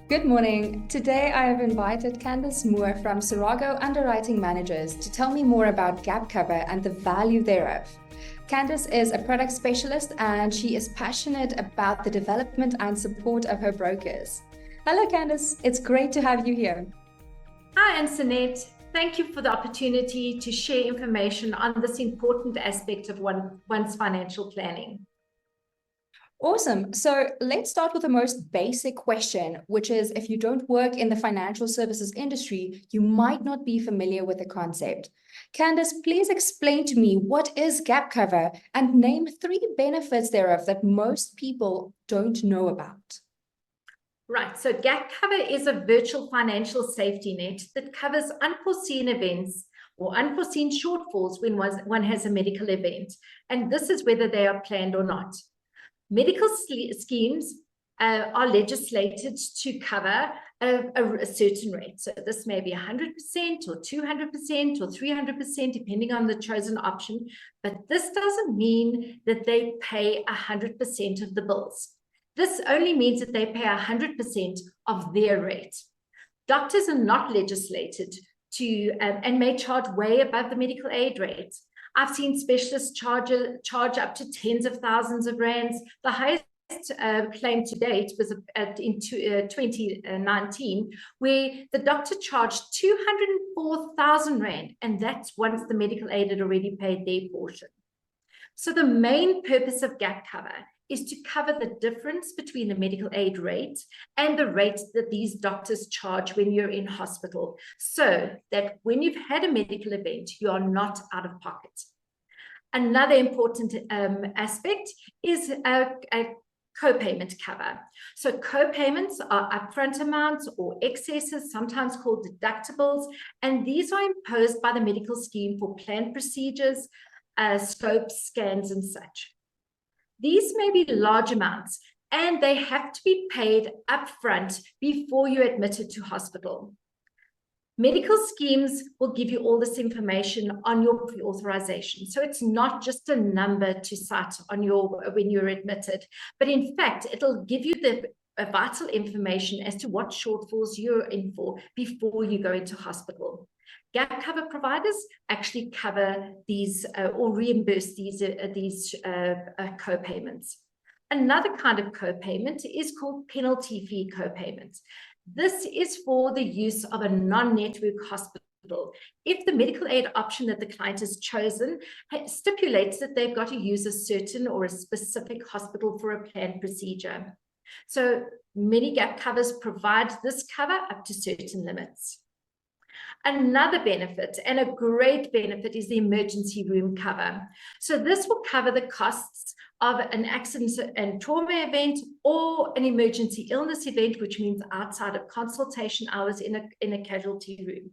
Good morning. Today I have invited Candice Moore from Sirago Underwriting Managers to tell me more about gap cover and the value thereof. Candice is a product specialist and she is passionate about the development and support of her brokers. Hello Candice, it's great to have you here. Hi Antoinette, thank you for the opportunity to share information on this important aspect of one's financial planning. Awesome. So let's start with the most basic question, which is if you don't work in the financial services industry, you might not be familiar with the concept. Candice, please explain to me what is gap cover and name 3 benefits thereof that most people don't know about. Right, so gap cover is a virtual financial safety net that covers unforeseen events or unforeseen shortfalls when one has a medical event, and this is whether they are planned or not. Medical schemes are legislated to cover a certain rate. So this may be 100% or 200% or 300%, depending on the chosen option. But this doesn't mean that they pay 100% of the bills. This only means that they pay 100% of their rate. Doctors are not legislated to and may charge way above the medical aid rate. I've seen specialists charge up to tens of thousands of rands. The highest claim to date was in 2019, where the doctor charged 204,000 rand, and that's once the medical aid had already paid their portion. So the main purpose of gap cover is to cover the difference between the medical aid rate and the rate that these doctors charge when you're in hospital, so that when you've had a medical event, you are not out of pocket. Another important aspect is a co-payment cover. So co-payments are upfront amounts or excesses, sometimes called deductibles, and these are imposed by the medical scheme for planned procedures, scopes, scans, and such. These may be large amounts, and they have to be paid upfront before you're admitted to hospital. Medical schemes will give you all this information on your pre-authorization. So it's not just a number to cite on when you're admitted, but in fact, it'll give you the vital information as to what shortfalls you're in for before you go into hospital. Gap cover providers actually cover these or reimburse these co-payments. Another kind of co-payment is called penalty fee co-payment. This is for the use of a non-network hospital. If the medical aid option that the client has chosen stipulates that they've got to use a certain or a specific hospital for a planned procedure. So many gap covers provide this cover up to certain limits. Another benefit, and a great benefit, is the emergency room cover. So this will cover the costs of an accident and trauma event or an emergency illness event, which means outside of consultation hours in a casualty room.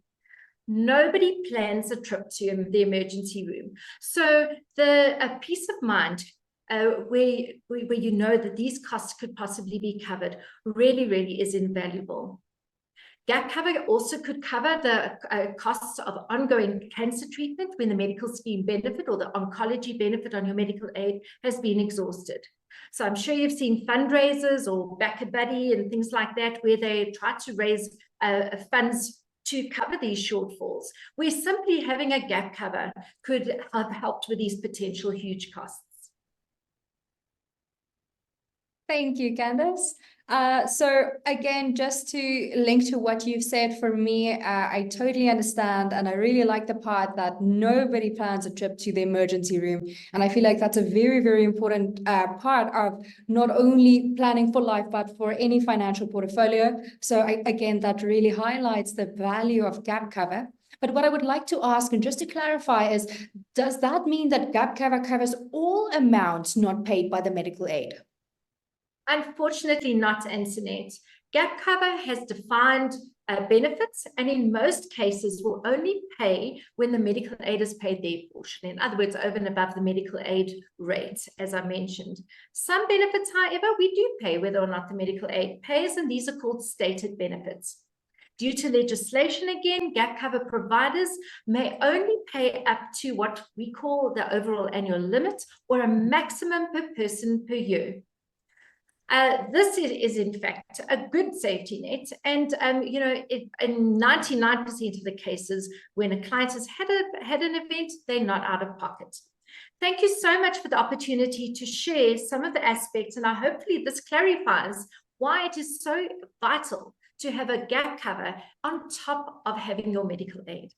Nobody plans a trip to the emergency room. So a peace of mind where you know that these costs could possibly be covered really is invaluable. Gap cover also could cover the costs of ongoing cancer treatment when the medical scheme benefit or the oncology benefit on your medical aid has been exhausted. So I'm sure you've seen fundraisers or Back a Buddy and things like that, where they try to raise funds to cover these shortfalls, where simply having a gap cover could have helped with these potential huge costs. Thank you, Candice. So again, just to link to what you've said, for me, I totally understand, and I really like the part that nobody plans a trip to the emergency room. And I feel like that's a very important part of not only planning for life, but for any financial portfolio. So again, that really highlights the value of gap cover. But what I would like to ask, and just to clarify, is does that mean that gap cover covers all amounts not paid by the medical aid? Unfortunately not, Antoinette. Gap cover has defined benefits, and in most cases will only pay when the medical aid has paid their portion. In other words, over and above the medical aid rate, as I mentioned. Some benefits, however, we do pay whether or not the medical aid pays, and these are called stated benefits. Due to legislation, again, gap cover providers may only pay up to what we call the overall annual limit, or a maximum per person per year. This is in fact a good safety net, and in 99% of the cases, when a client has had an event, they're not out of pocket. Thank you so much for the opportunity to share some of the aspects, and hopefully this clarifies why it is so vital to have a gap cover on top of having your medical aid.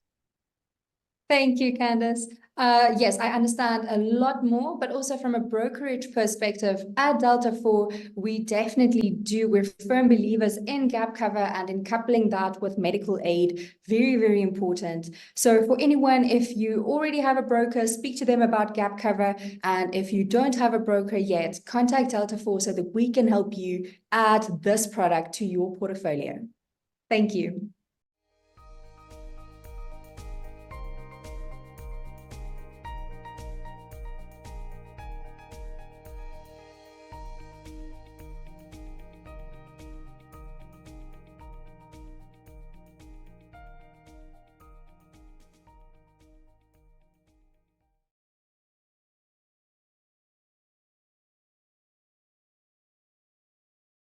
Thank you, Candice. Yes, I understand a lot more, but also from a brokerage perspective, at Delta 4, we definitely do. We're firm believers in gap cover and in coupling that with medical aid. Very, very important. So for anyone, if you already have a broker, speak to them about gap cover. And if you don't have a broker yet, contact Delta 4 so that we can help you add this product to your portfolio. Thank you.